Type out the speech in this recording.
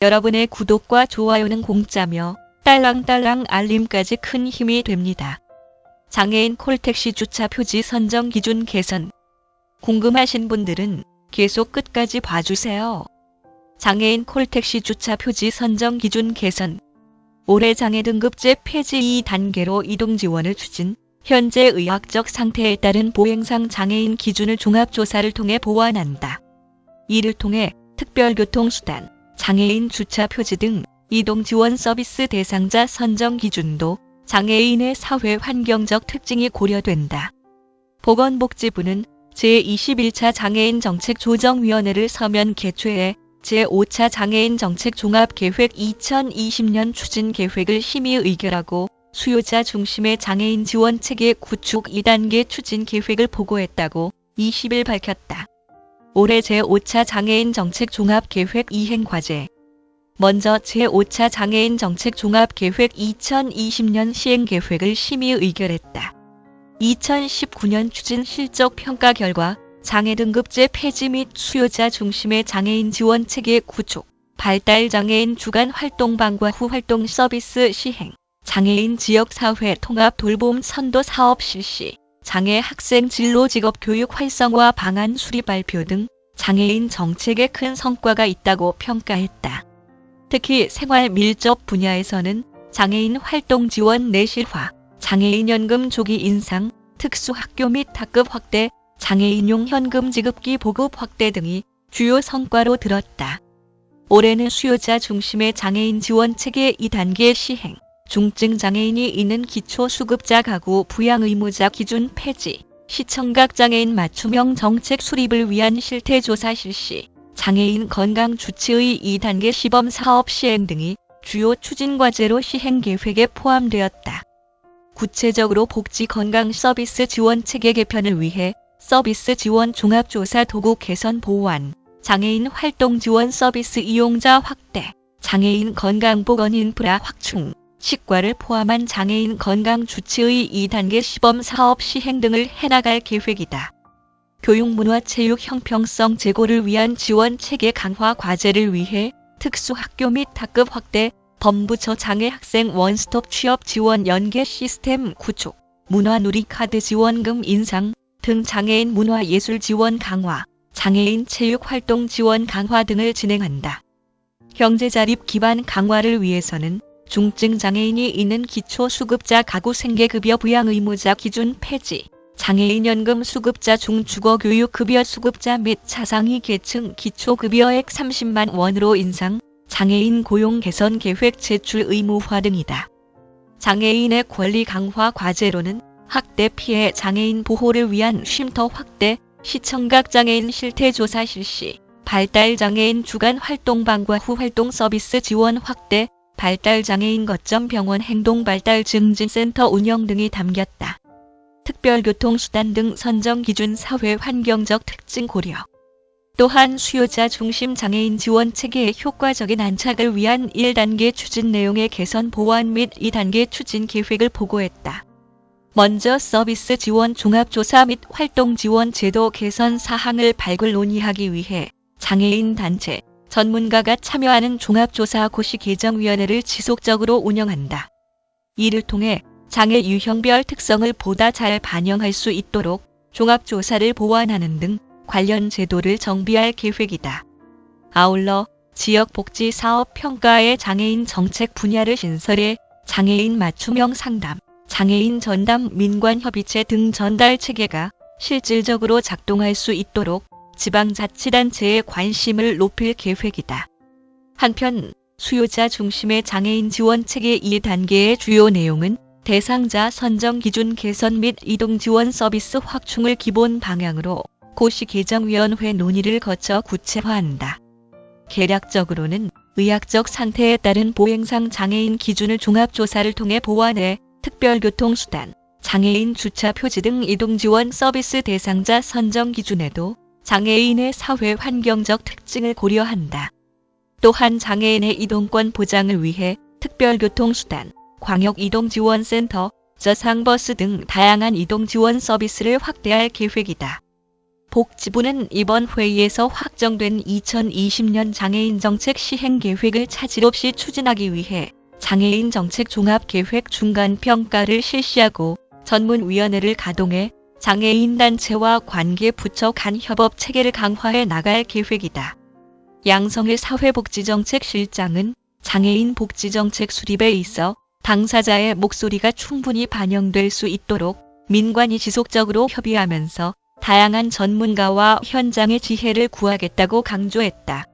여러분의 구독과 좋아요는 공짜며 딸랑딸랑 알림까지 큰 힘이 됩니다. 장애인 콜택시 주차 표지 선정 기준 개선. 궁금하신 분들은 계속 끝까지 봐주세요. 장애인 콜택시 주차 표지 선정 기준 개선. 올해 장애 등급제 폐지 2단계로 이동 지원을 추진, 현재 의학적 상태에 따른 보행상 장애인 기준을 종합조사를 통해 보완한다. 이를 통해 특별교통수단, 장애인 주차 표지 등 이동 지원 서비스 대상자 선정 기준도 장애인의 사회 환경적 특징이 고려된다. 보건복지부는 제21차 장애인 정책조정위원회를 서면 개최해 제5차 장애인 정책 종합계획 2020년 추진 계획을 심의 의결하고 수요자 중심의 장애인 지원 체계 구축 2단계 추진 계획을 보고했다고 20일 밝혔다. 올해 제5차 장애인 정책 종합계획 이행 과제. 먼저 제5차 장애인 정책 종합계획 2020년 시행 계획을 심의 의결했다. 2019년 추진 실적 평가 결과 장애 등급제 폐지 및 수요자 중심의 장애인 지원 체계 구축, 발달 장애인 주간 활동방과 후 활동 서비스 시행, 장애인 지역사회 통합 돌봄 선도 사업 실시, 장애 학생 진로 직업 교육 활성화 방안 수립 발표 등 장애인 정책에 큰 성과가 있다고 평가했다. 특히 생활 밀접 분야에서는 장애인 활동 지원 내실화, 장애인 연금 조기 인상, 특수학교 및 학급 확대, 장애인용 현금 지급기 보급 확대 등이 주요 성과로 들었다. 올해는 수요자 중심의 장애인 지원 체계 2단계 시행, 중증 장애인이 있는 기초수급자 가구 부양 의무자 기준 폐지, 시청각 장애인 맞춤형 정책 수립을 위한 실태조사 실시, 장애인 건강주치의 2단계 시범사업 시행 등이 주요 추진과제로 시행 계획에 포함되었다. 구체적으로 복지건강서비스 지원체계 개편을 위해 서비스 지원 종합조사 도구 개선 보완, 장애인 활동 지원 서비스 이용자 확대, 장애인 건강보건 인프라 확충, 치과를 포함한 장애인 건강주치의 2단계 시범사업 시행 등을 해나갈 계획이다. 교육문화체육 형평성 제고를 위한 지원체계 강화 과제를 위해 특수학교 및 학급 확대, 범부처 장애 학생 원스톱 취업 지원 연계 시스템 구축, 문화누리카드 지원금 인상 등 장애인 문화예술 지원 강화, 장애인 체육활동 지원 강화 등을 진행한다. 경제자립 기반 강화를 위해서는 중증 장애인이 있는 기초수급자 가구 생계급여 부양 의무자 기준 폐지, 장애인 연금 수급자 중주거교육급여 수급자 및 차상위 계층 기초급여액 30만 원으로 인상, 장애인 고용 개선 계획 제출 의무화 등이다. 장애인의 권리 강화 과제로는 학대 피해 장애인 보호를 위한 쉼터 확대, 시청각 장애인 실태조사 실시, 발달 장애인 주간 활동방과 후 활동 서비스 지원 확대, 발달 장애인 거점 병원 행동 발달 증진센터 운영 등이 담겼다. 특별교통수단 등 선정 기준 사회 환경적 특징 고려. 또한 수요자 중심 장애인 지원 체계의 효과적인 안착을 위한 1단계 추진 내용의 개선 보완 및 2단계 추진 계획을 보고했다. 먼저 서비스 지원 종합조사 및 활동 지원 제도 개선 사항을 발굴 논의하기 위해 장애인 단체, 전문가가 참여하는 종합조사 고시개정위원회를 지속적으로 운영한다. 이를 통해 장애 유형별 특성을 보다 잘 반영할 수 있도록 종합조사를 보완하는 등 관련 제도를 정비할 계획이다. 아울러 지역복지사업 평가의 장애인 정책 분야를 신설해 장애인 맞춤형 상담, 장애인 전담 민관협의체 등 전달 체계가 실질적으로 작동할 수 있도록 지방자치단체의 관심을 높일 계획이다. 한편 수요자 중심의 장애인 지원체계 2단계의 주요 내용은 대상자 선정 기준 개선 및 이동 지원 서비스 확충을 기본 방향으로 고시개정위원회 논의를 거쳐 구체화한다. 개략적으로는 의학적 상태에 따른 보행상 장애인 기준을 종합조사를 통해 보완해 특별교통수단, 장애인 주차 표지 등 이동지원 서비스 대상자 선정 기준에도 장애인의 사회 환경적 특징을 고려한다. 또한 장애인의 이동권 보장을 위해 특별교통수단, 광역이동지원센터, 저상버스 등 다양한 이동지원 서비스를 확대할 계획이다. 복지부는 이번 회의에서 확정된 2020년 장애인 정책 시행 계획을 차질 없이 추진하기 위해 장애인 정책 종합계획 중간평가를 실시하고 전문위원회를 가동해 장애인 단체와 관계 부처 간 협업 체계를 강화해 나갈 계획이다. 양성일 사회복지정책실장은 장애인 복지정책 수립에 있어 당사자의 목소리가 충분히 반영될 수 있도록 민관이 지속적으로 협의하면서 다양한 전문가와 현장의 지혜를 구하겠다고 강조했다.